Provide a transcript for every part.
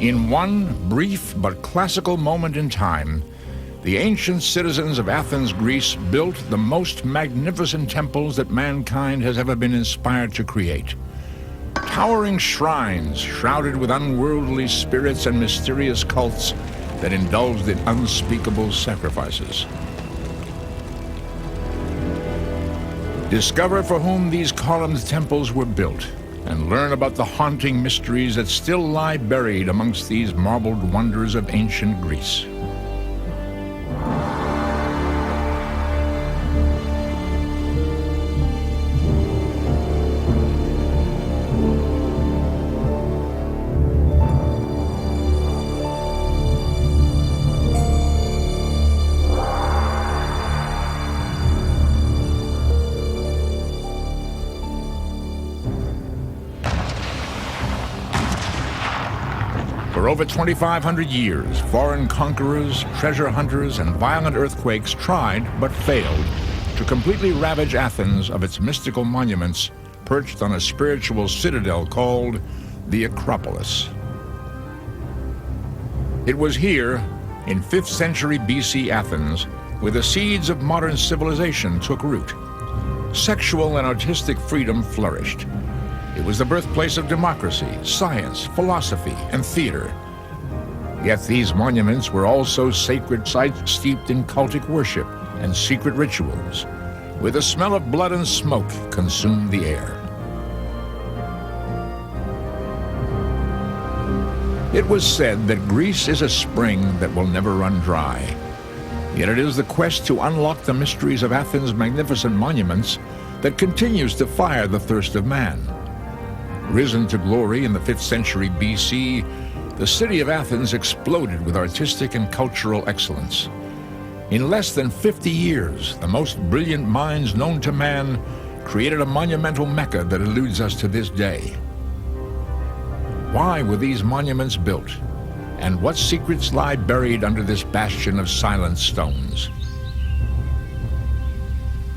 In one brief but classical moment in time, the ancient citizens of Athens, Greece, built the most magnificent temples that mankind has ever been inspired to create. Towering shrines shrouded with unworldly spirits and mysterious cults that indulged in unspeakable sacrifices. Discover for whom these columned temples were built, and learn about the haunting mysteries that still lie buried amongst these marbled wonders of ancient Greece. For over 2,500 years, foreign conquerors, treasure hunters, and violent earthquakes tried, but failed, to completely ravage Athens of its mystical monuments perched on a spiritual citadel called the Acropolis. It was here, in 5th century BC Athens, where the seeds of modern civilization took root. Sexual and artistic freedom flourished. It was the birthplace of democracy, science, philosophy, and theater. Yet these monuments were also sacred sites steeped in cultic worship and secret rituals, where the smell of blood and smoke consumed the air. It was said that Greece is a spring that will never run dry. Yet it is the quest to unlock the mysteries of Athens' magnificent monuments that continues to fire the thirst of man. Risen to glory in the 5th century BC, the city of Athens exploded with artistic and cultural excellence. In less than 50 years, the most brilliant minds known to man created a monumental Mecca that eludes us to this day. Why were these monuments built? And what secrets lie buried under this bastion of silent stones?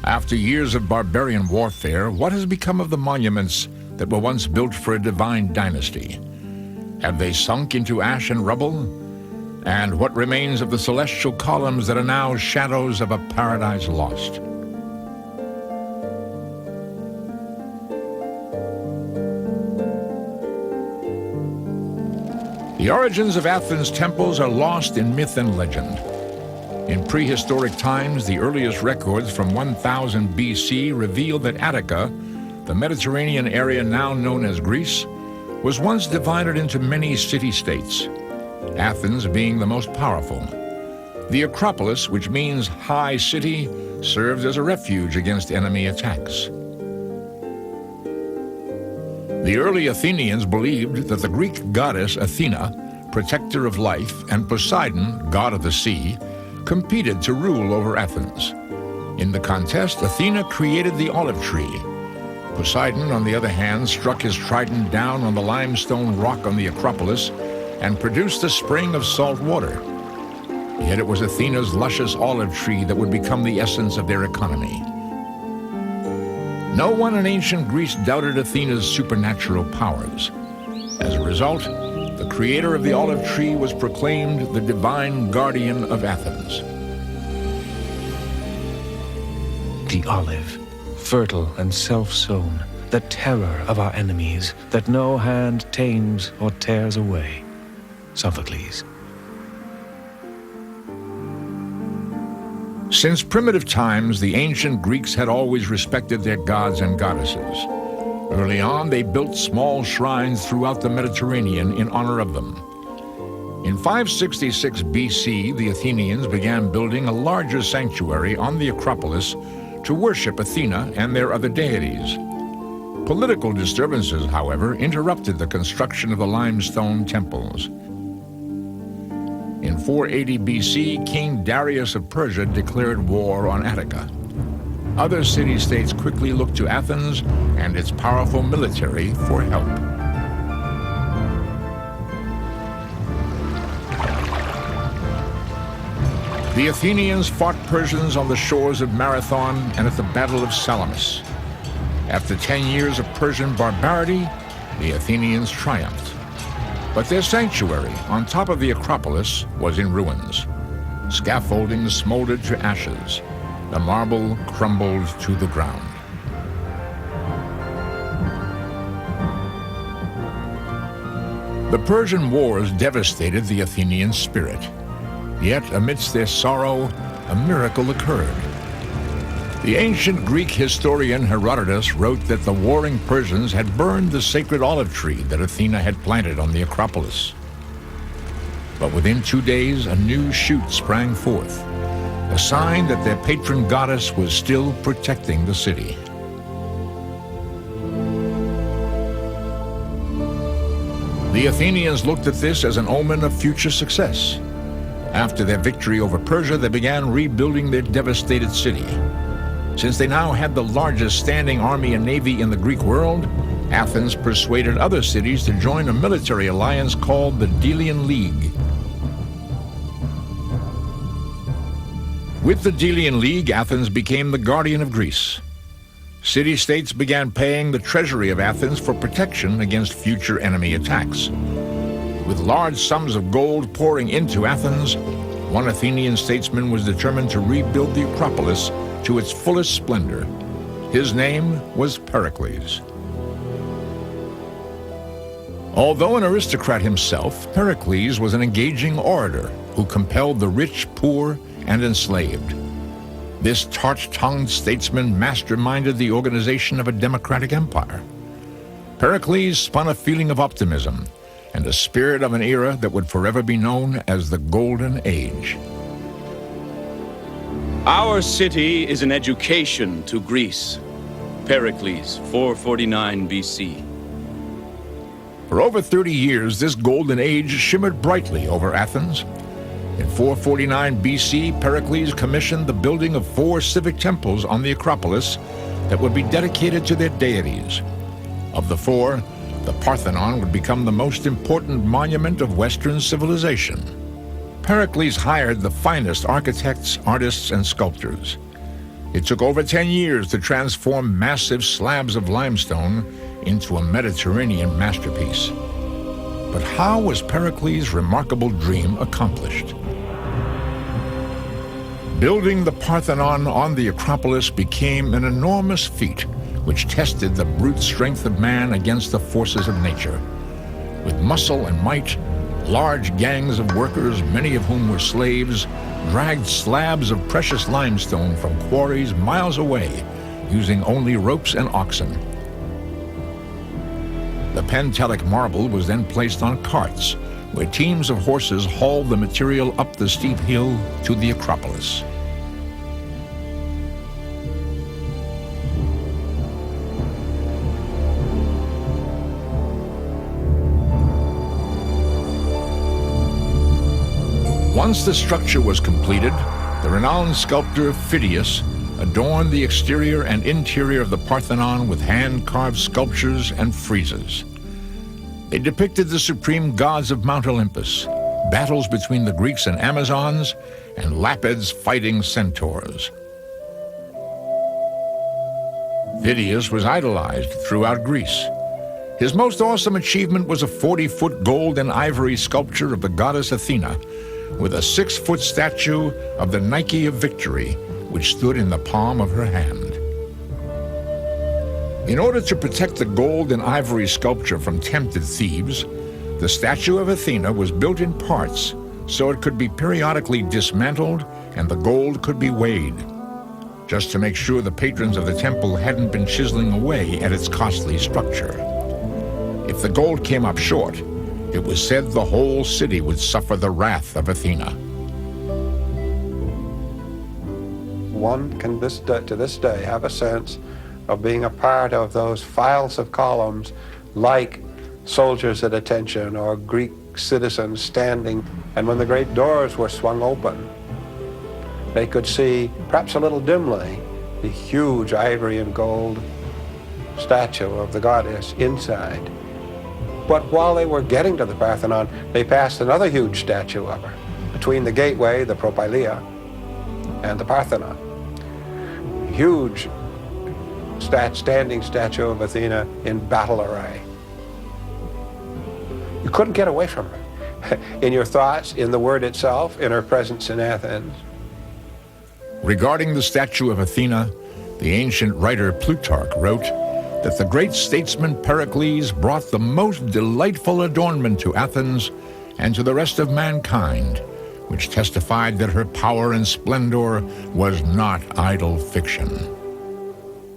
After years of barbarian warfare, what has become of the monuments that were once built for a divine dynasty? Have they sunk into ash and rubble? And what remains of the celestial columns that are now shadows of a paradise lost? The origins of Athens' temples are lost in myth and legend. In prehistoric times, the earliest records from 1000 BC reveal that Attica, the Mediterranean area now known as Greece, was once divided into many city-states, Athens being the most powerful. The Acropolis, which means high city, served as a refuge against enemy attacks. The early Athenians believed that the Greek goddess Athena, protector of life, and Poseidon, god of the sea, competed to rule over Athens. In the contest, Athena created the olive tree. Poseidon, on the other hand, struck his trident down on the limestone rock on the Acropolis and produced a spring of salt water. Yet it was Athena's luscious olive tree that would become the essence of their economy. No one in ancient Greece doubted Athena's supernatural powers. As a result, the creator of the olive tree was proclaimed the divine guardian of Athens. The olive, fertile and self-sown, the terror of our enemies, that no hand tames or tears away. Sophocles. Since primitive times, the ancient Greeks had always respected their gods and goddesses. Early on, they built small shrines throughout the Mediterranean in honor of them. In 566 BC, the Athenians began building a larger sanctuary on the Acropolis to worship Athena and their other deities. Political disturbances, however, interrupted the construction of the limestone temples. In 480 BC, King Darius of Persia declared war on Attica. Other city-states quickly looked to Athens and its powerful military for help. The Athenians fought Persians on the shores of Marathon and at the Battle of Salamis. After 10 years of Persian barbarity, the Athenians triumphed. But their sanctuary on top of the Acropolis was in ruins. Scaffolding smoldered to ashes. The marble crumbled to the ground. The Persian wars devastated the Athenian spirit. Yet, amidst their sorrow, a miracle occurred. The ancient Greek historian Herodotus wrote that the warring Persians had burned the sacred olive tree that Athena had planted on the Acropolis. But within 2 days, a new shoot sprang forth, a sign that their patron goddess was still protecting the city. The Athenians looked at this as an omen of future success. After their victory over Persia, they began rebuilding their devastated city. Since they now had the largest standing army and navy in the Greek world, Athens persuaded other cities to join a military alliance called the Delian League. With the Delian League, Athens became the guardian of Greece. City-states began paying the treasury of Athens for protection against future enemy attacks. With large sums of gold pouring into Athens, one Athenian statesman was determined to rebuild the Acropolis to its fullest splendor. His name was Pericles. Although an aristocrat himself, Pericles was an engaging orator who compelled the rich, poor, and enslaved. This tart-tongued statesman masterminded the organization of a democratic empire. Pericles spun a feeling of optimism and a spirit of an era that would forever be known as the Golden Age. Our city is an education to Greece. Pericles, 449 BC. For over 30 years, this Golden Age shimmered brightly over Athens. In 449 BC, Pericles commissioned the building of 4 civic temples on the Acropolis that would be dedicated to their deities. Of the 4, the Parthenon would become the most important monument of Western civilization. Pericles hired the finest architects, artists, and sculptors. It took over 10 years to transform massive slabs of limestone into a Mediterranean masterpiece. But how was Pericles' remarkable dream accomplished? Building the Parthenon on the Acropolis became an enormous feat, which tested the brute strength of man against the forces of nature. With muscle and might, large gangs of workers, many of whom were slaves, dragged slabs of precious limestone from quarries miles away, using only ropes and oxen. The Pentelic marble was then placed on carts, where teams of horses hauled the material up the steep hill to the Acropolis. Once the structure was completed, the renowned sculptor Phidias adorned the exterior and interior of the Parthenon with hand-carved sculptures and friezes. They depicted the supreme gods of Mount Olympus, battles between the Greeks and Amazons, and Lapids fighting centaurs. Phidias was idolized throughout Greece. His most awesome achievement was a 40-foot gold and ivory sculpture of the goddess Athena, with a 6-foot statue of the Nike of Victory, which stood in the palm of her hand. In order to protect the gold and ivory sculpture from tempted thieves, the statue of Athena was built in parts so it could be periodically dismantled and the gold could be weighed, just to make sure the patrons of the temple hadn't been chiseling away at its costly structure. If the gold came up short, it was said the whole city would suffer the wrath of Athena. One can to this day have a sense of being a part of those files of columns like soldiers at attention or Greek citizens standing, and when the great doors were swung open, they could see, perhaps a little dimly, the huge ivory and gold statue of the goddess inside. But while they were getting to the Parthenon, they passed another huge statue of her between the gateway, the Propylaea, and the Parthenon. Huge standing statue of Athena in battle array. You You couldn't get away from her. In your thoughts, in the word itself, in her presence in Athens. Regarding the statue of Athena, the ancient writer Plutarch wrote that the great statesman Pericles brought the most delightful adornment to Athens and to the rest of mankind, which testified that her power and splendor was not idle fiction.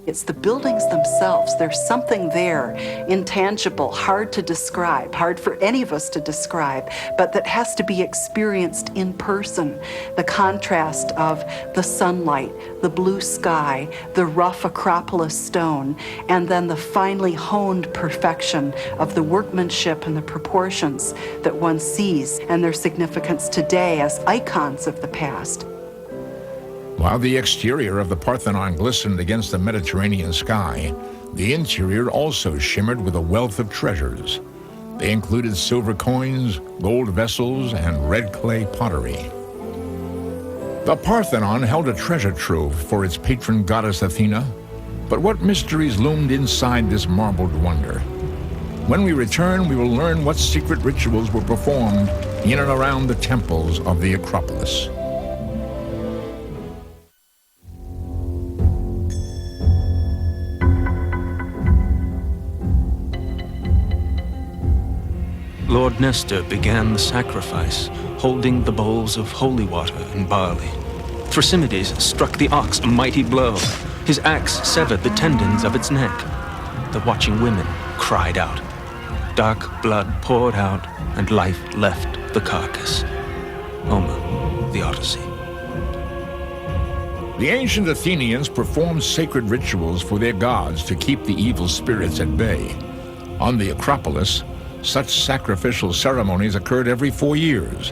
It's the buildings themselves. There's something there, intangible, hard to describe, hard for any of us to describe, but that has to be experienced in person. The contrast of the sunlight, the blue sky, the rough Acropolis stone, and then the finely honed perfection of the workmanship and the proportions that one sees and their significance today as icons of the past. While the exterior of the Parthenon glistened against the Mediterranean sky, the interior also shimmered with a wealth of treasures. They included silver coins, gold vessels, and red clay pottery. The Parthenon held a treasure trove for its patron goddess Athena, but what mysteries loomed inside this marbled wonder? When we return, we will learn what secret rituals were performed in and around the temples of the Acropolis. Lord Nestor began the sacrifice, holding the bowls of holy water and barley. Thrasymedes struck the ox a mighty blow. His axe severed the tendons of its neck. The watching women cried out. Dark blood poured out, and life left the carcass. Homer, the Odyssey. The ancient Athenians performed sacred rituals for their gods to keep the evil spirits at bay. On the Acropolis, such sacrificial ceremonies occurred every 4 years,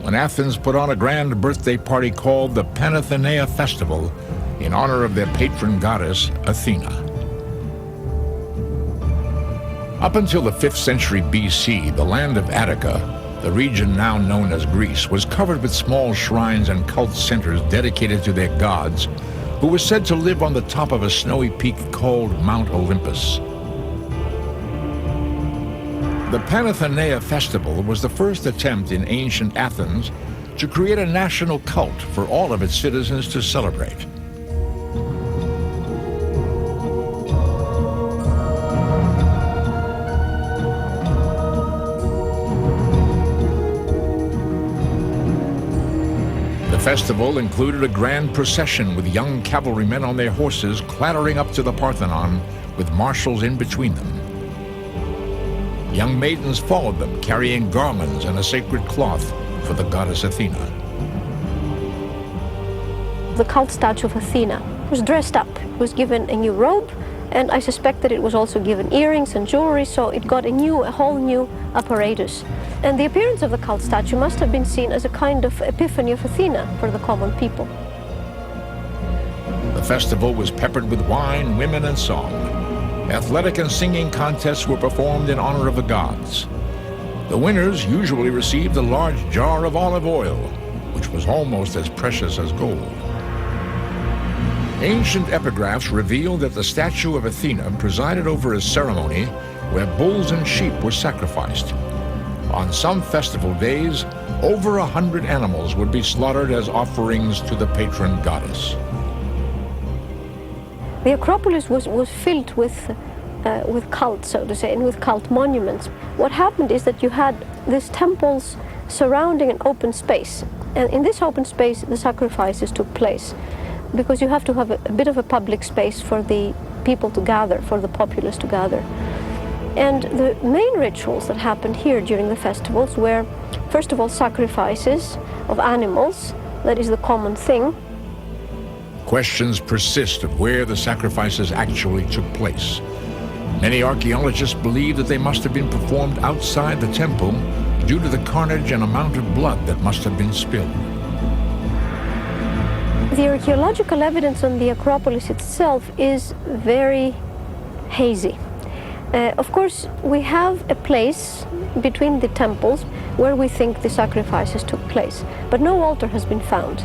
when Athens put on a grand birthday party called the Panathenea Festival in honor of their patron goddess, Athena. Up until the 5th century BC, the land of Attica, the region now known as Greece, was covered with small shrines and cult centers dedicated to their gods, who were said to live on the top of a snowy peak called Mount Olympus. The Panathenea Festival was the first attempt in ancient Athens to create a national cult for all of its citizens to celebrate. The festival included a grand procession with young cavalrymen on their horses clattering up to the Parthenon with marshals in between them. Young maidens followed them, carrying garlands and a sacred cloth for the goddess Athena. The cult statue of Athena was dressed up, was given a new robe, and I suspect that it was also given earrings and jewelry, so it got a whole new apparatus. And the appearance of the cult statue must have been seen as a kind of epiphany of Athena for the common people. The festival was peppered with wine, women, and song. Athletic and singing contests were performed in honor of the gods. The winners usually received a large jar of olive oil, which was almost as precious as gold. Ancient epigraphs reveal that the statue of Athena presided over a ceremony where bulls and sheep were sacrificed. On some festival days, over 100 animals would be slaughtered as offerings to the patron goddess. The Acropolis was filled with cult, so to say, and with cult monuments. What happened is that you had these temples surrounding an open space, and in this open space the sacrifices took place, because you have to have a bit of a public space for the people to gather, for the populace to gather. And the main rituals that happened here during the festivals were, first of all, sacrifices of animals. That is the common thing. Questions persist of where the sacrifices actually took place. Many archaeologists believe that they must have been performed outside the temple due to the carnage and amount of blood that must have been spilled. The archaeological evidence on the Acropolis itself is very hazy. Of course, we have a place between the temples where we think the sacrifices took place, but no altar has been found.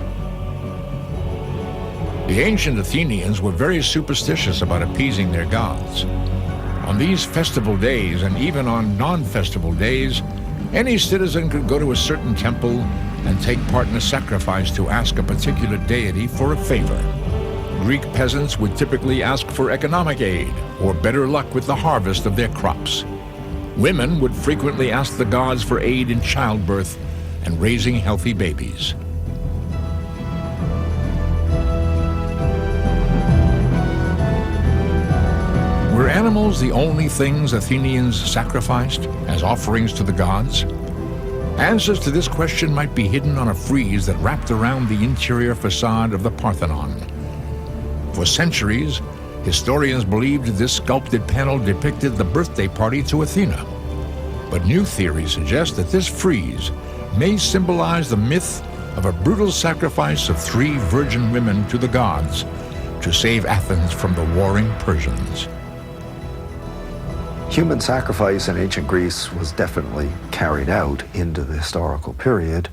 The ancient Athenians were very superstitious about appeasing their gods. On these festival days, and even on non-festival days, Any citizen could go to a certain temple and take part in a sacrifice to ask a particular deity for a favor. Greek peasants would typically ask for economic aid or better luck with the harvest of their crops. Women would frequently ask the gods for aid in childbirth and raising healthy babies. Were animals the only things Athenians sacrificed as offerings to the gods? Answers to this question might be hidden on a frieze that wrapped around the interior facade of the Parthenon. For centuries, historians believed this sculpted panel depicted the birthday party to Athena. But new theories suggest that this frieze may symbolize the myth of a brutal sacrifice of 3 virgin women to the gods to save Athens from the warring Persians. Human sacrifice in ancient Greece was definitely carried out into the historical period.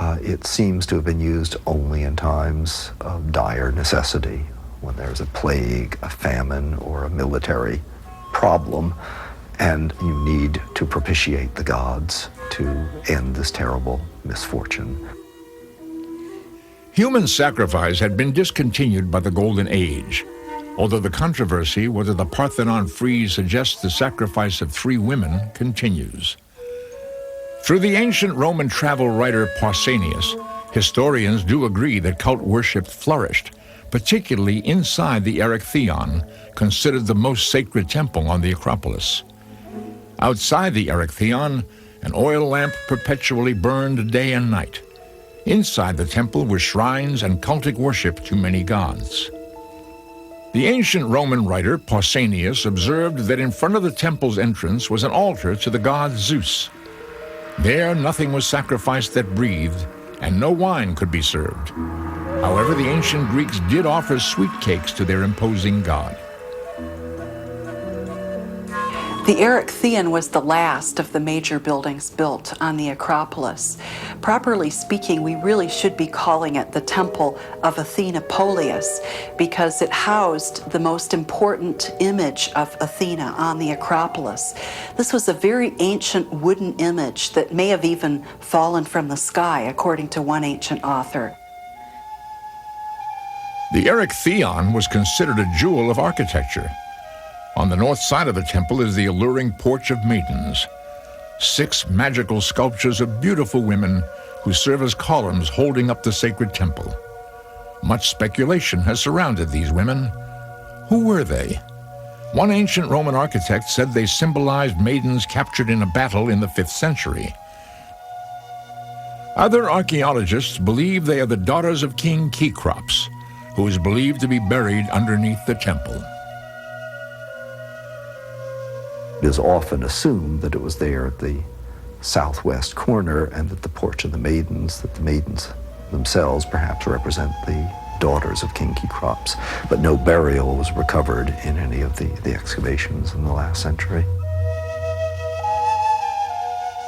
It seems to have been used only in times of dire necessity, when there's a plague, a famine, or a military problem, and you need to propitiate the gods to end this terrible misfortune. Human sacrifice had been discontinued by the Golden Age, although the controversy whether the Parthenon frieze suggests the sacrifice of 3 women continues. Through the ancient Roman travel writer Pausanias, historians do agree that cult worship flourished, particularly inside the Erechtheion, considered the most sacred temple on the Acropolis. Outside the Erechtheion, an oil lamp perpetually burned day and night. Inside the temple were shrines and cultic worship to many gods. The ancient Roman writer Pausanias observed that in front of the temple's entrance was an altar to the god Zeus. There nothing was sacrificed that breathed, and no wine could be served. However, the ancient Greeks did offer sweet cakes to their imposing god. The Erechtheion was the last of the major buildings built on the Acropolis. Properly speaking, we really should be calling it the Temple of Athena Polias, because it housed the most important image of Athena on the Acropolis. This was a very ancient wooden image that may have even fallen from the sky, according to one ancient author. The Erechtheion was considered a jewel of architecture. On the north side of the temple is the alluring Porch of Maidens, 6 magical sculptures of beautiful women who serve as columns holding up the sacred temple. Much speculation has surrounded these women. Who were they? One ancient Roman architect said they symbolized maidens captured in a battle in the 5th century. Other archaeologists believe they are the daughters of King Kekrops, who is believed to be buried underneath the temple. It is often assumed that it was there at the southwest corner, and that the Porch of the Maidens, that the maidens themselves perhaps represent the daughters of King Kekrops, but no burial was recovered in any of the excavations in the last century.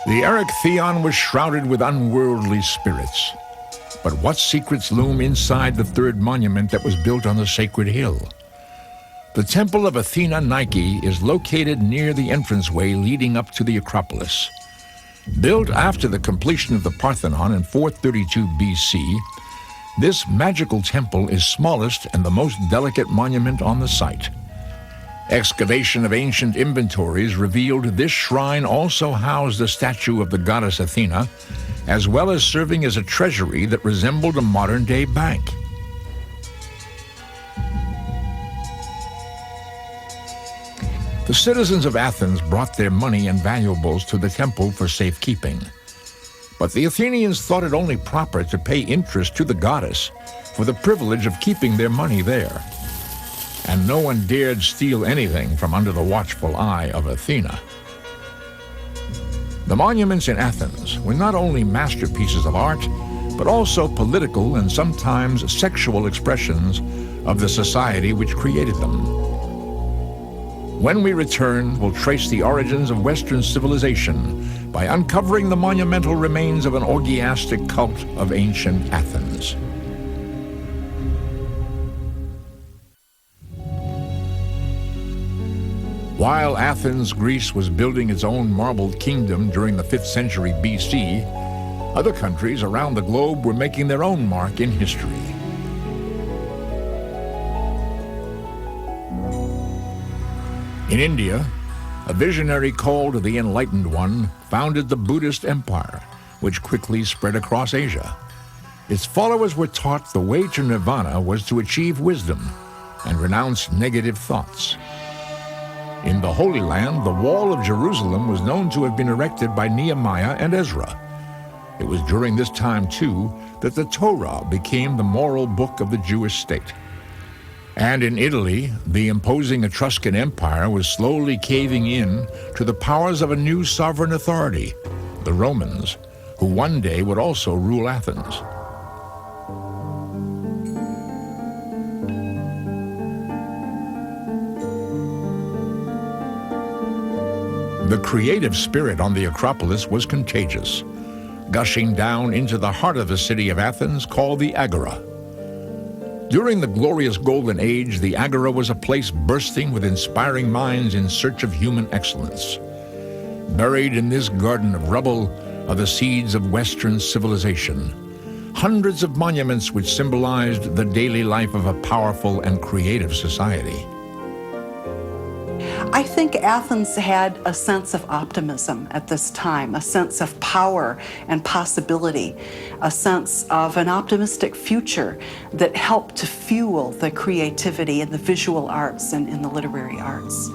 The Erechtheion was shrouded with unworldly spirits. But what secrets loom inside the 3rd monument that was built on the sacred hill? The Temple of Athena Nike is located near the entranceway leading up to the Acropolis. Built after the completion of the Parthenon in 432 BC, this magical temple is smallest and the most delicate monument on the site. Excavation of ancient inventories revealed this shrine also housed a statue of the goddess Athena, as well as serving as a treasury that resembled a modern-day bank. The citizens of Athens brought their money and valuables to the temple for safekeeping. But the Athenians thought it only proper to pay interest to the goddess for the privilege of keeping their money there. And no one dared steal anything from under the watchful eye of Athena. The monuments in Athens were not only masterpieces of art, but also political and sometimes sexual expressions of the society which created them. When we return, we'll trace the origins of Western civilization by uncovering the monumental remains of an orgiastic cult of ancient Athens. While Athens, Greece, was building its own marbled kingdom during the 5th century BC, other countries around the globe were making their own mark in history. In India, a visionary called the Enlightened One founded the Buddhist Empire, which quickly spread across Asia. Its followers were taught the way to nirvana was to achieve wisdom and renounce negative thoughts. In the Holy Land, the Wall of Jerusalem was known to have been erected by Nehemiah and Ezra. It was during this time, too, that the Torah became the moral book of the Jewish state. And in Italy, the imposing Etruscan Empire was slowly caving in to the powers of a new sovereign authority, the Romans, who one day would also rule Athens. The creative spirit on the Acropolis was contagious, gushing down into the heart of the city of Athens called the Agora. During the glorious Golden Age, the Agora was a place bursting with inspiring minds in search of human excellence. Buried in this garden of rubble are the seeds of Western civilization, hundreds of monuments which symbolized the daily life of a powerful and creative society. I think Athens had a sense of optimism at this time, a sense of power and possibility, a sense of an optimistic future that helped to fuel the creativity in the visual arts and in the literary arts.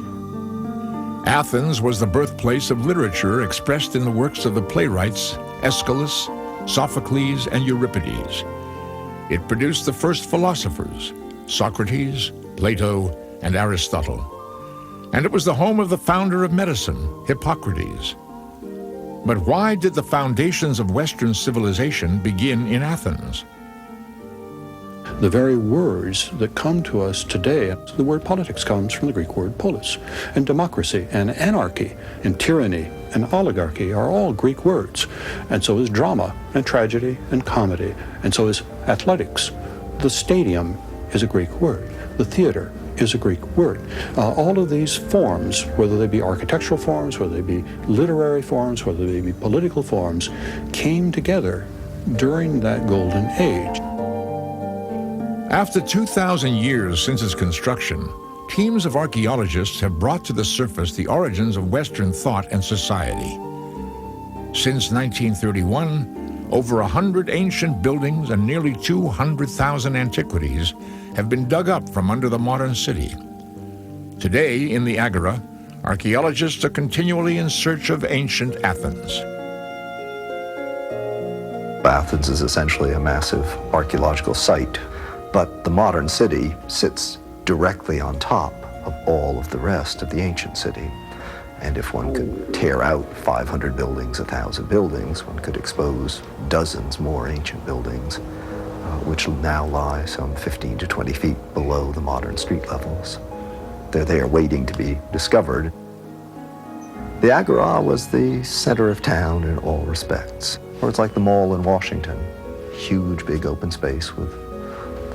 Athens was the birthplace of literature expressed in the works of the playwrights Aeschylus, Sophocles, and Euripides. It produced the first philosophers, Socrates, Plato, and Aristotle. And it was the home of the founder of medicine, Hippocrates. But why did the foundations of Western civilization begin in Athens? The very words that come to us today, the word politics comes from the Greek word polis, and democracy and anarchy and tyranny and oligarchy are all Greek words. And so is drama and tragedy and comedy, and so is athletics. The stadium is a Greek word. The theater is a Greek word. All of these forms, whether they be architectural forms, whether they be literary forms, whether they be political forms, came together during that golden age. After 2,000 years since its construction, teams of archaeologists have brought to the surface the origins of Western thought and society. Since 1931, over 100 ancient buildings and nearly 200,000 antiquities have been dug up from under the modern city. Today, in the Agora, archaeologists are continually in search of ancient Athens. Athens is essentially a massive archaeological site, but the modern city sits directly on top of all of the rest of the ancient city. And if one could tear out 500 buildings, 1,000 buildings, one could expose dozens more ancient buildings, which now lie some 15 to 20 feet below the modern street levels. They're there waiting to be discovered. The Agora was the center of town in all respects. Or it's like the mall in Washington, huge big open space with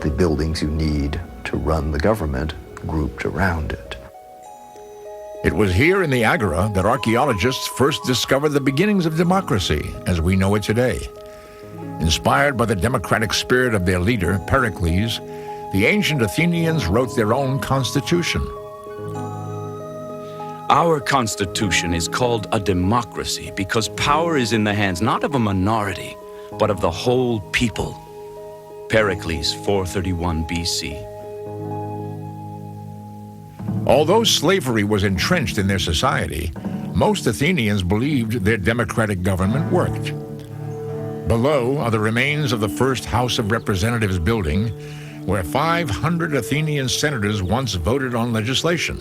the buildings you need to run the government grouped around it. It was here in the Agora that archaeologists first discovered the beginnings of democracy as we know it today. Inspired by the democratic spirit of their leader, Pericles, the ancient Athenians wrote their own constitution. Our constitution is called a democracy because power is in the hands not of a minority, but of the whole people. Pericles, 431 BC. Although slavery was entrenched in their society, most Athenians believed their democratic government worked. Below are the remains of the first House of Representatives building, where 500 Athenian senators once voted on legislation.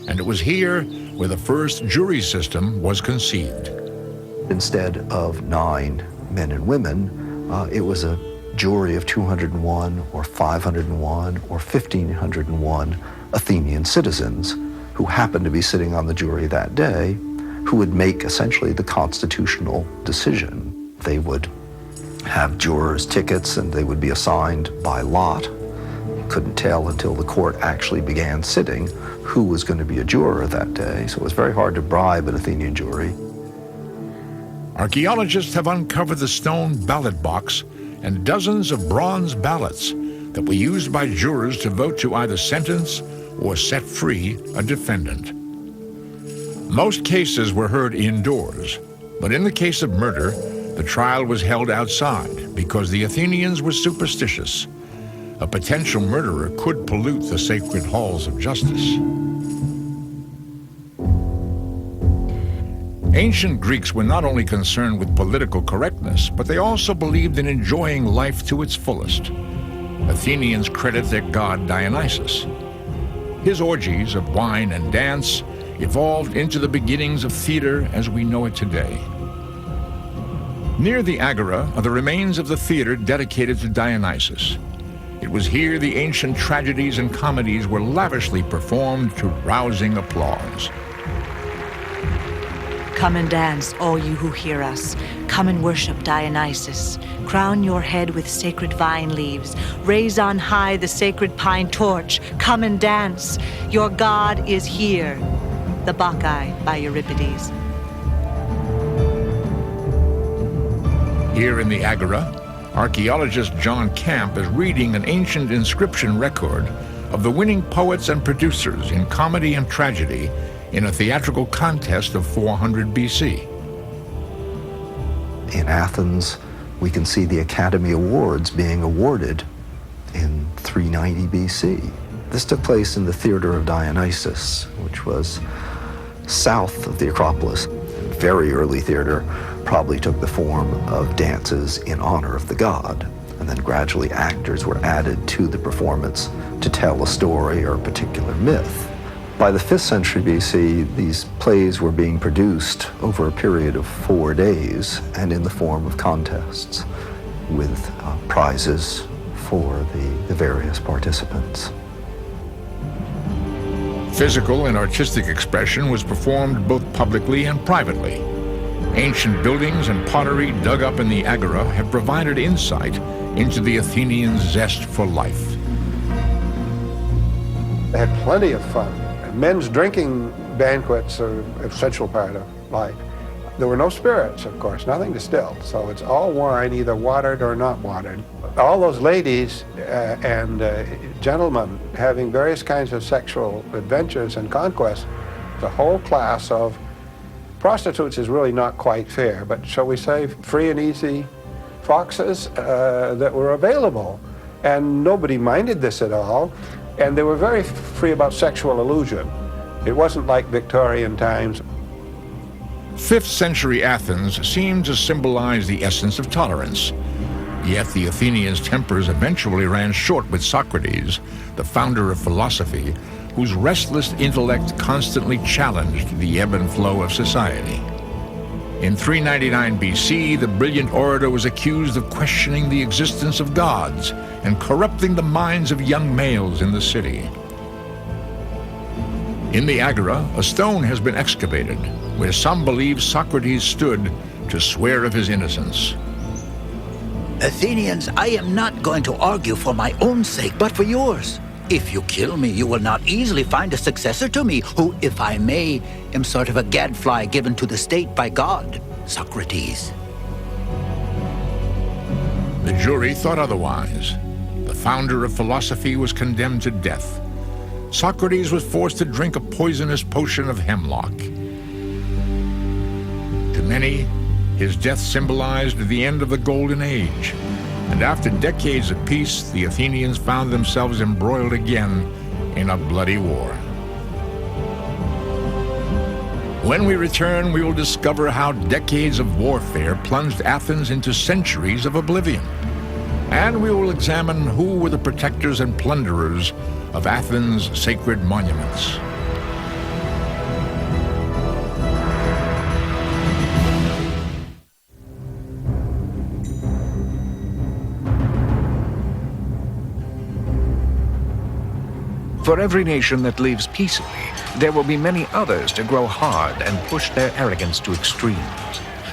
And it was here where the first jury system was conceived. Instead of 9 men and women, it was a jury of 201 or 501 or 1,501 Athenian citizens who happened to be sitting on the jury that day, who would make essentially the constitutional decision. They would have jurors' tickets and they would be assigned by lot couldn't tell until the court actually began sitting who was going to be a juror that day. So it was very hard to bribe an Athenian jury. Archaeologists have uncovered the stone ballot box and dozens of bronze ballots that were used by jurors to vote to either sentence or set free a defendant. Most cases were heard indoors, but in the case of murder, the trial was held outside because the Athenians were superstitious. A potential murderer could pollute the sacred halls of justice. Ancient Greeks were not only concerned with political correctness, but they also believed in enjoying life to its fullest. Athenians credit their god Dionysus. His orgies of wine and dance evolved into the beginnings of theater as we know it today. Near the Agora are the remains of the theater dedicated to Dionysus. It was here the ancient tragedies and comedies were lavishly performed to rousing applause. Come and dance, all you who hear us. Come and worship Dionysus. Crown your head with sacred vine leaves. Raise on high the sacred pine torch. Come and dance. Your god is here. The Bacchae by Euripides. Here in the Agora, archaeologist John Camp is reading an ancient inscription record of the winning poets and producers in comedy and tragedy in a theatrical contest of 400 BC. In Athens, we can see the Academy Awards being awarded in 390 BC. This took place in the Theater of Dionysus, which was south of the Acropolis. Very early theater probably took the form of dances in honor of the god, and then gradually actors were added to the performance to tell a story or a particular myth. By the 5th century BC, these plays were being produced over a period of 4 days and in the form of contests with prizes for the various participants. Physical and artistic expression was performed both publicly and privately. Ancient buildings and pottery dug up in the Agora have provided insight into the Athenians' zest for life. They had plenty of fun. Men's drinking banquets are an essential part of life. There were no spirits, of course, nothing distilled, so it's all wine, either watered or not watered. All those ladies and gentlemen having various kinds of sexual adventures and conquests, the whole class of prostitutes is really not quite fair, but shall we say free and easy foxes that were available. And nobody minded this at all. And they were very free about sexual illusion. It wasn't like Victorian times. 5th century Athens seemed to symbolize the essence of tolerance. Yet the Athenians' tempers eventually ran short with Socrates, the founder of philosophy, whose restless intellect constantly challenged the ebb and flow of society. In 399 BC, the brilliant orator was accused of questioning the existence of gods and corrupting the minds of young males in the city. In the Agora, a stone has been excavated, where some believe Socrates stood to swear of his innocence. Athenians, I am not going to argue for my own sake, but for yours. If you kill me, you will not easily find a successor to me, who, if I may, am sort of a gadfly given to the state by God, Socrates. The jury thought otherwise. The founder of philosophy was condemned to death. Socrates was forced to drink a poisonous potion of hemlock. To many, his death symbolized the end of the Golden Age. And after decades of peace, the Athenians found themselves embroiled again in a bloody war. When we return, we will discover how decades of warfare plunged Athens into centuries of oblivion. And we will examine who were the protectors and plunderers of Athens' sacred monuments. For every nation that lives peaceably, there will be many others to grow hard and push their arrogance to extremes.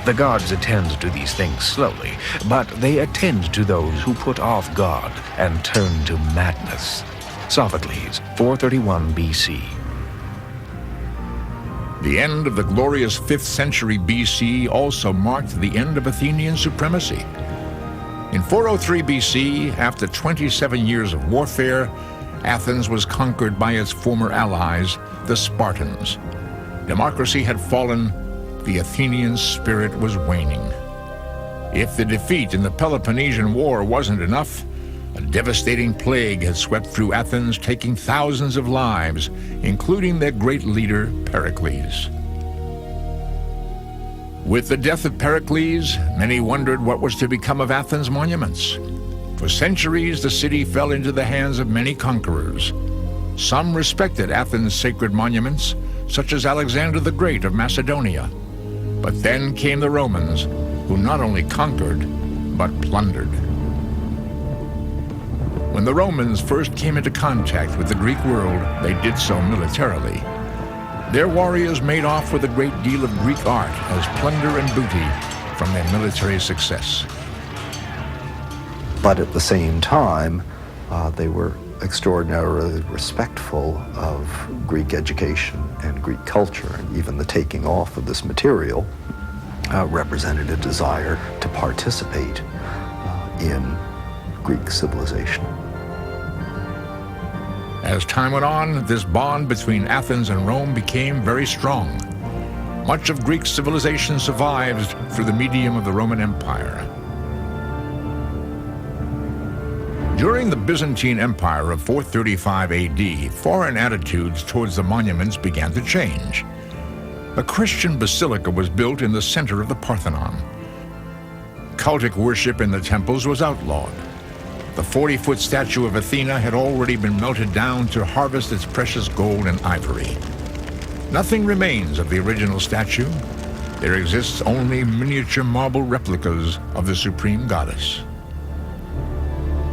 The gods attend to these things slowly, but they attend to those who put off God and turn to madness. Sophocles, 431 BC. The end of the glorious 5th century BC also marked the end of Athenian supremacy. In 403 BC, after 27 years of warfare, Athens was conquered by its former allies, the Spartans. Democracy had fallen, the Athenian spirit was waning. If the defeat in the Peloponnesian War wasn't enough, a devastating plague had swept through Athens, taking thousands of lives, including their great leader, Pericles. With the death of Pericles, many wondered what was to become of Athens' monuments. For centuries, the city fell into the hands of many conquerors. Some respected Athens' sacred monuments, such as Alexander the Great of Macedonia. But then came the Romans, who not only conquered, but plundered. When the Romans first came into contact with the Greek world, they did so militarily. Their warriors made off with a great deal of Greek art as plunder and booty from their military success. But at the same time, they were extraordinarily respectful of Greek education and Greek culture, and even the taking off of this material represented a desire to participate in Greek civilization. As time went on, this bond between Athens and Rome became very strong. Much of Greek civilization survived through the medium of the Roman Empire. During the Byzantine Empire of 435 AD, foreign attitudes towards the monuments began to change. A Christian basilica was built in the center of the Parthenon. Cultic worship in the temples was outlawed. The 40-foot statue of Athena had already been melted down to harvest its precious gold and ivory. Nothing remains of the original statue. There exists only miniature marble replicas of the supreme goddess.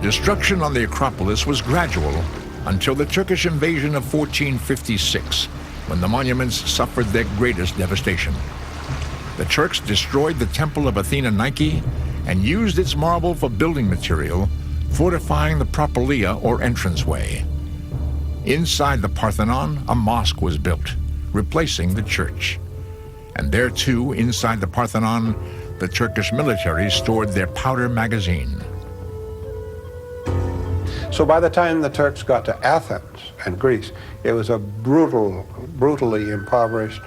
Destruction on the Acropolis was gradual until the Turkish invasion of 1456, when the monuments suffered their greatest devastation. The Turks destroyed the temple of Athena Nike and used its marble for building material, fortifying the propylaea or entranceway. Inside the Parthenon, a mosque was built, replacing the church. And there too, inside the Parthenon, the Turkish military stored their powder magazine. So by the time the Turks got to Athens and Greece, it was a brutally impoverished,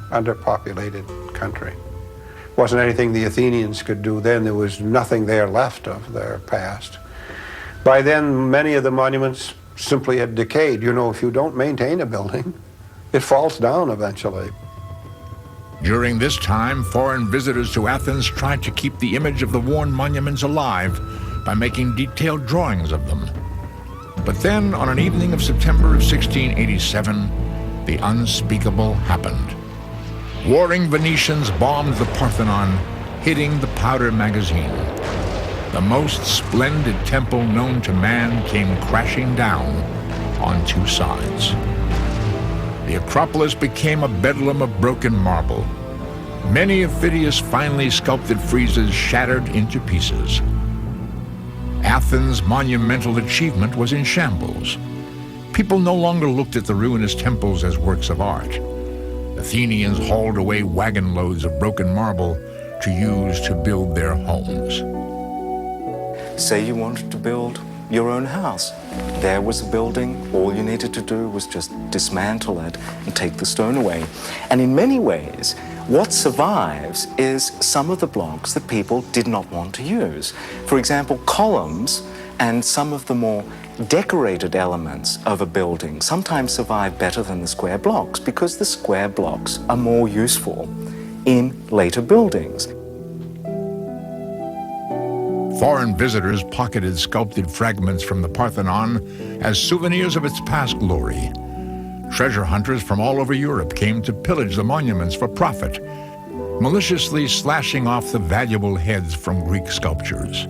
underpopulated country. Wasn't anything the Athenians could do then. There was nothing there left of their past. By then, many of the monuments simply had decayed. You know, if you don't maintain a building, it falls down eventually. During this time, foreign visitors to Athens tried to keep the image of the worn monuments alive by making detailed drawings of them. But then, on an evening of September of 1687, the unspeakable happened. Warring Venetians bombed the Parthenon, hitting the powder magazine. The most splendid temple known to man came crashing down on two sides. The Acropolis became a bedlam of broken marble. Many of Phidias' finely sculpted friezes shattered into pieces. Athens' monumental achievement was in shambles. People no longer looked at the ruinous temples as works of art. Athenians hauled away wagon loads of broken marble to use to build their homes. Say you wanted to build your own house. There was a building. All you needed to do was just dismantle it and take the stone away. And in many ways, what survives is some of the blocks that people did not want to use. For example, columns and some of the more decorated elements of a building sometimes survive better than the square blocks because the square blocks are more useful in later buildings. Foreign visitors pocketed sculpted fragments from the Parthenon as souvenirs of its past glory. Treasure hunters from all over Europe came to pillage the monuments for profit, maliciously slashing off the valuable heads from Greek sculptures.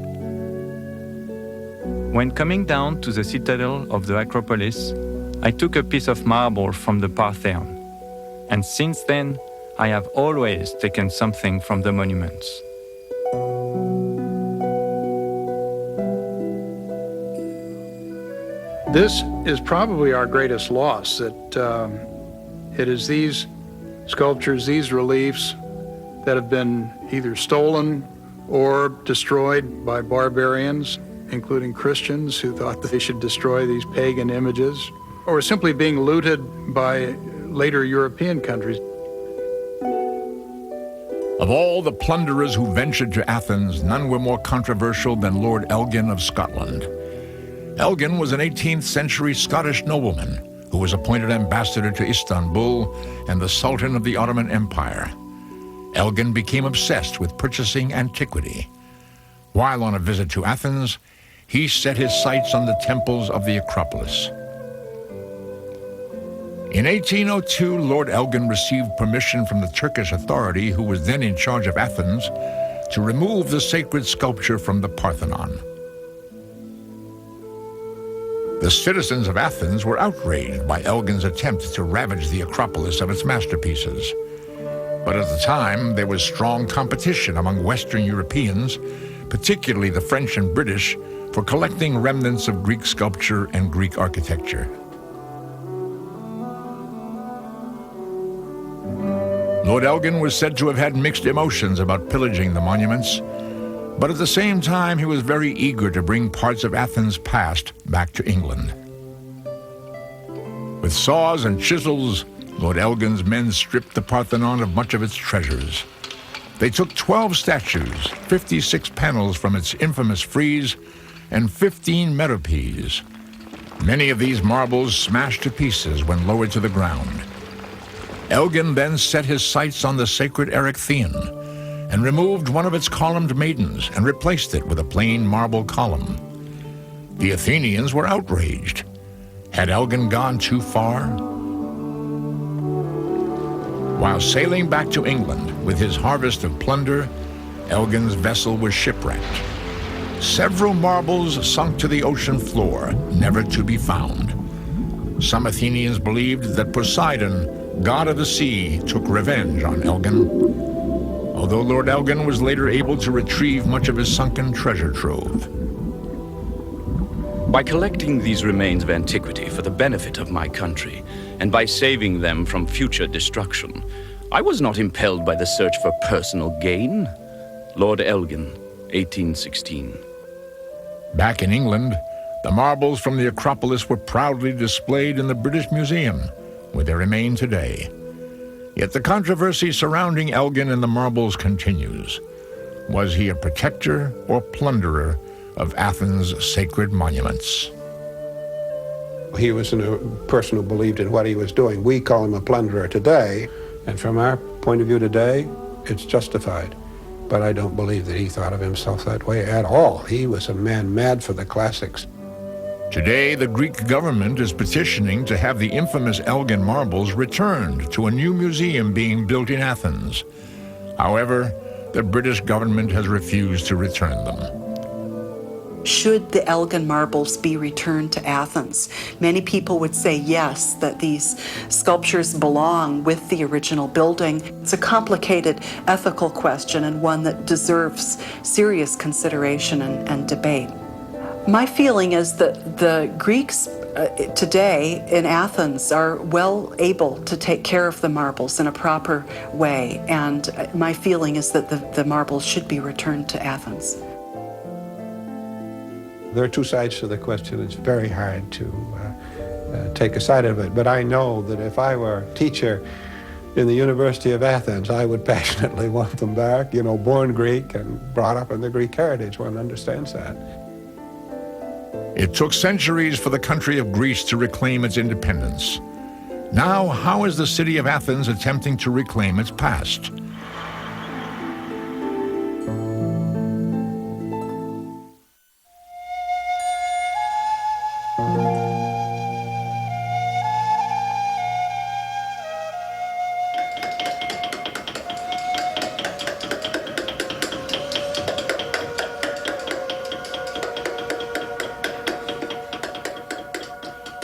When coming down to the citadel of the Acropolis, I took a piece of marble from the Parthenon, and since then, I have always taken something from the monuments. This is probably our greatest loss, that it is these sculptures, these reliefs that have been either stolen or destroyed by barbarians, including Christians who thought that they should destroy these pagan images, or simply being looted by later European countries. Of all the plunderers who ventured to Athens, none were more controversial than Lord Elgin of Scotland. Elgin was an 18th century Scottish nobleman who was appointed ambassador to Istanbul and the Sultan of the Ottoman Empire. Elgin became obsessed with purchasing antiquity. While on a visit to Athens, he set his sights on the temples of the Acropolis. In 1802, Lord Elgin received permission from the Turkish authority, who was then in charge of Athens, to remove the sacred sculpture from the Parthenon. The citizens of Athens were outraged by Elgin's attempt to ravage the Acropolis of its masterpieces. But at the time, there was strong competition among Western Europeans, particularly the French and British, for collecting remnants of Greek sculpture and Greek architecture. Lord Elgin was said to have had mixed emotions about pillaging the monuments, but at the same time he was very eager to bring parts of Athens' past back to England. With saws and chisels, Lord Elgin's men stripped the Parthenon of much of its treasures. They took 12 statues, 56 panels from its infamous frieze, and 15 metopes. Many of these marbles smashed to pieces when lowered to the ground. Elgin then set his sights on the sacred Erechtheion and removed one of its columned maidens and replaced it with a plain marble column. The Athenians were outraged. Had Elgin gone too far? While sailing back to England with his harvest of plunder, Elgin's vessel was shipwrecked. Several marbles sunk to the ocean floor, never to be found. Some Athenians believed that Poseidon, god of the sea, took revenge on Elgin, although Lord Elgin was later able to retrieve much of his sunken treasure trove. By collecting these remains of antiquity for the benefit of my country, and by saving them from future destruction, I was not impelled by the search for personal gain. Lord Elgin, 1816. Back in England, the marbles from the Acropolis were proudly displayed in the British Museum, where they remain today. Yet the controversy surrounding Elgin and the marbles continues. Was he a protector or plunderer of Athens' sacred monuments? He was a person who believed in what he was doing. We call him a plunderer today, and from our point of view today, it's justified. But I don't believe that he thought of himself that way at all. He was a man mad for the classics. Today, the Greek government is petitioning to have the infamous Elgin marbles returned to a new museum being built in Athens. However, the British government has refused to return them. Should the Elgin marbles be returned to Athens? Many people would say yes, that these sculptures belong with the original building. It's a complicated ethical question and one that deserves serious consideration and debate. My feeling is that the Greeks today in Athens are well able to take care of the marbles in a proper way, and my feeling is that the marbles should be returned to Athens. There are two sides to the question. It's very hard to take a side of it, but I know that if I were a teacher in the University of Athens, I would passionately want them back. You know, born Greek and brought up in the Greek heritage, one understands that. It took centuries for the country of Greece to reclaim its independence. Now, how is the city of Athens attempting to reclaim its past?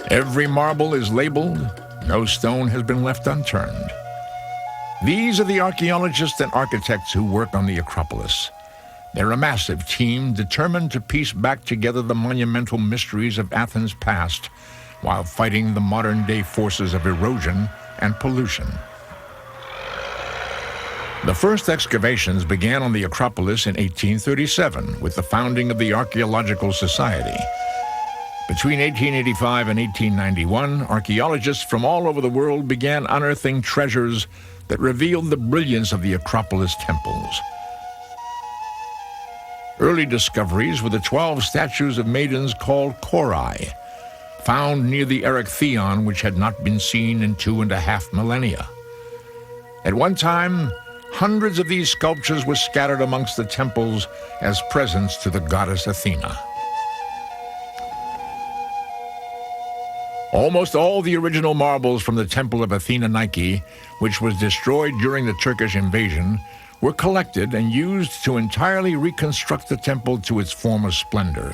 Every marble is labeled. No stone has been left unturned. These are the archaeologists and architects who work on the Acropolis. They're a massive team determined to piece back together the monumental mysteries of Athens' past while fighting the modern-day forces of erosion and pollution. The first excavations began on the Acropolis in 1837 with the founding of the Archaeological Society. Between 1885 and 1891, archaeologists from all over the world began unearthing treasures that revealed the brilliance of the Acropolis temples. Early discoveries were the 12 statues of maidens called Korai, found near the Erechtheion, which had not been seen in 2.5 millennia. At one time, hundreds of these sculptures were scattered amongst the temples as presents to the goddess Athena. Almost all the original marbles from the temple of Athena Nike, which was destroyed during the Turkish invasion, were collected and used to entirely reconstruct the temple to its former splendor.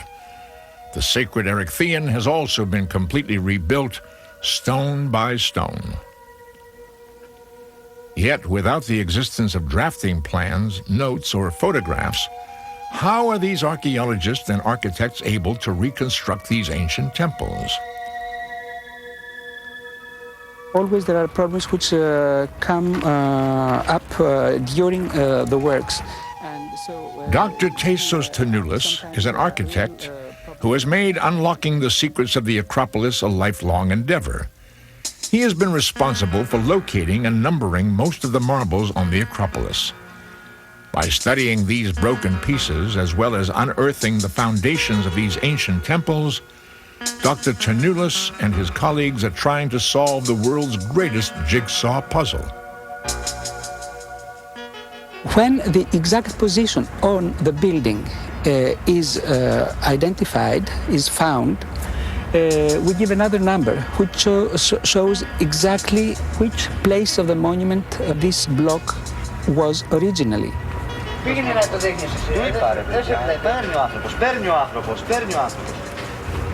The sacred Erechtheion has also been completely rebuilt, stone by stone. Yet, without the existence of drafting plans, notes, or photographs, how are these archaeologists and architects able to reconstruct these ancient temples? Always there are problems which come up during the works. And so, Dr. Tassos Tanoulis is an architect who has made unlocking the secrets of the Acropolis a lifelong endeavor. He has been responsible for locating and numbering most of the marbles on the Acropolis. By studying these broken pieces, as well as unearthing the foundations of these ancient temples, Dr. Tanoulis and his colleagues are trying to solve the world's greatest jigsaw puzzle. when the exact position on the building is identified, is found, we give another number which shows exactly which place of the monument this block was originally.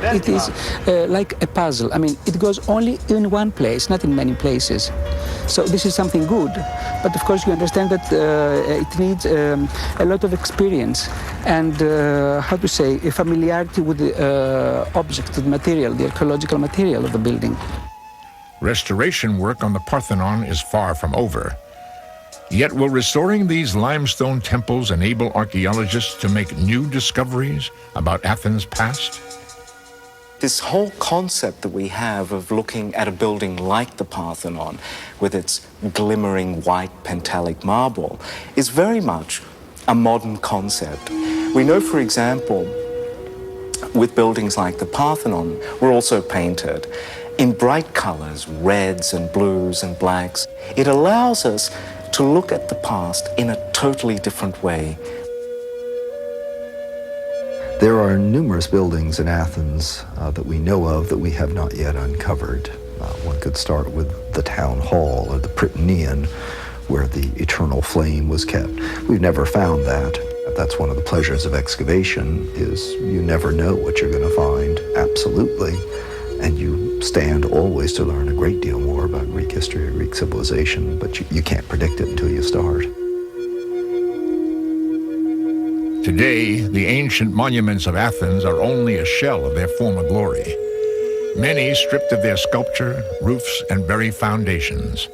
It is like a puzzle. I mean, it goes only in one place, not in many places. So this is something good, but of course you understand that it needs a lot of experience and, how to say, a familiarity with the object, the material, the archaeological material of the building. Restoration work on the Parthenon is far from over. Yet will restoring these limestone temples enable archaeologists to make new discoveries about Athens' past? This whole concept that we have of looking at a building like the Parthenon with its glimmering white pentalic marble is very much a modern concept. We know, for example, with buildings like the Parthenon, were also painted in bright colors, reds and blues and blacks. It allows us to look at the past in a totally different way. There are numerous buildings in Athens that we know of that we have not yet uncovered. One could start with the town hall or the Prytaneum, where the eternal flame was kept. We've never found that. That's one of the pleasures of excavation, is you never know what you're going to find, absolutely. And you stand always to learn a great deal more about Greek history or Greek civilization, but you can't predict it until you start. Today, the ancient monuments of Athens are only a shell of their former glory. Many stripped of their sculpture, roofs, and very foundations.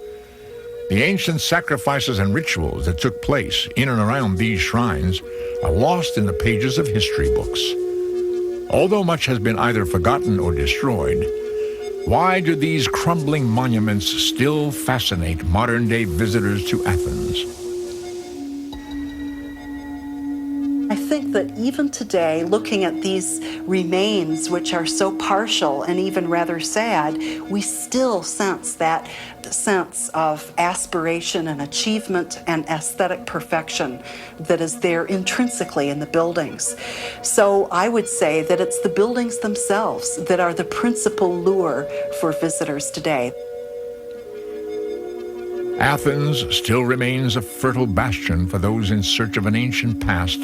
The ancient sacrifices and rituals that took place in and around these shrines are lost in the pages of history books. Although much has been either forgotten or destroyed, why do these crumbling monuments still fascinate modern-day visitors to Athens? I think that even today, looking at these remains, which are so partial and even rather sad, we still sense that sense of aspiration and achievement and aesthetic perfection that is there intrinsically in the buildings. So I would say that it's the buildings themselves that are the principal lure for visitors today. Athens still remains a fertile bastion for those in search of an ancient past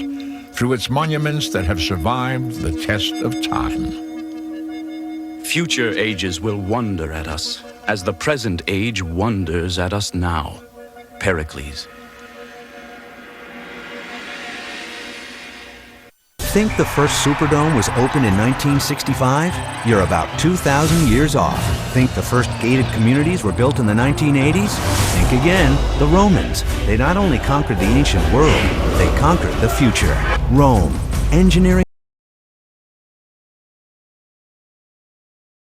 through its monuments that have survived the test of time. Future ages will wonder at us, as the present age wonders at us now. Pericles. Think the first Superdome was opened in 1965? You're about 2,000 years off. Think the first gated communities were built in the 1980s? Think again. The Romans. They not only conquered the ancient world, they conquered the future. Rome. Engineering